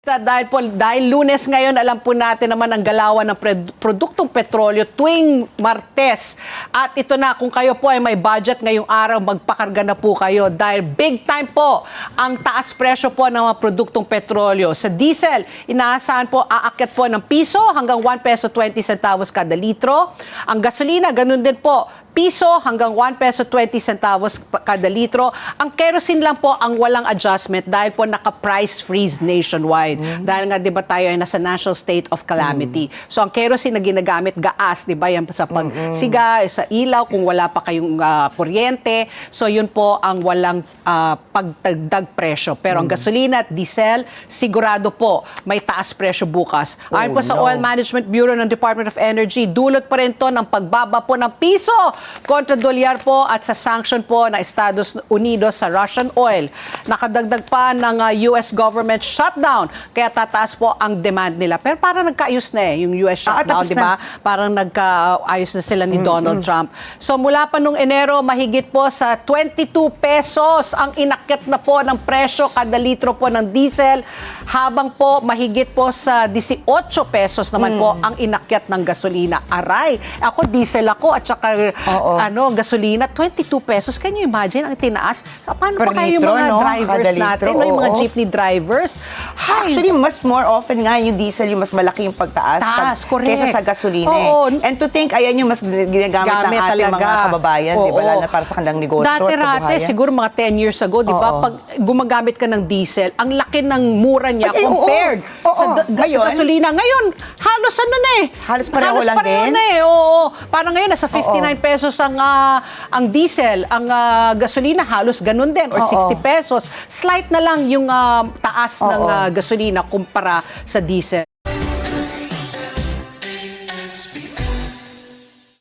Dahil Lunes ngayon, alam po natin naman ang galawan ng produktong petrolyo tuwing Martes. At ito na, kung kayo po ay may budget ngayong araw, magpakarga na po kayo dahil big time po ang taas presyo po ng mga produktong petrolyo. Sa diesel, inaasahan po aakyat po ng piso hanggang 1 peso 20 centavos kada litro. Ang gasolina, ganun din po, piso hanggang 1 peso 20 centavos kada litro. Ang kerosene lang po ang walang adjustment dahil po naka-price freeze nationwide. Dahil nga 'di ba tayo ay nasa national state of calamity. So ang kerosene na ginagamit gaas, 'di ba, yan sa pagsiga, sa ilaw kung wala pa kayong kuryente. So yun po ang walang pagdagdag presyo. Pero ang gasolina at diesel, sigurado po may taas presyo bukas. Ayon po sa Oil Management Bureau ng Department of Energy, dulot pa rin to ng pagbaba po ng piso kontra dolyar po at sa sanction po ng Estados Unidos sa Russian oil. Nakadagdag pa ng US government shutdown, kaya tataas po ang demand nila. Pero parang nagkaayos na yung US shutdown, di ba? Parang nagkaayos na sila ni Donald Trump. So mula pa nung Enero, mahigit po sa 22 pesos ang inakyat na po ng presyo kada litro po ng diesel, habang po mahigit po sa 18 pesos naman po ang inakyat ng gasolina. Aray, ako diesel ako at saka gasolina, 22 pesos. Can you imagine ang tinaas? So, paano pa kayo yung mga drivers natin, yung mga jeepney drivers? Actually, mas more often nga yung diesel yung mas malaki yung pagtaas kesa sa gasolina. And to think, ayan yung mas ginagamit ng ating mga kababayan, di ba? Lalo na para sa kanilang negosyo. Dati-rate, siguro mga 10 years ago, di ba? Pag gumagamit ka ng diesel, ang laki ng mura niya compared sa gasolina. Ngayon, halos ano na eh. Halos pareho lang din. Parang ngayon, nasa 59 pesos ang diesel, ang gasolina halos ganun din, or 60 pesos. Slight na lang yung taas ng gasolina kumpara sa diesel.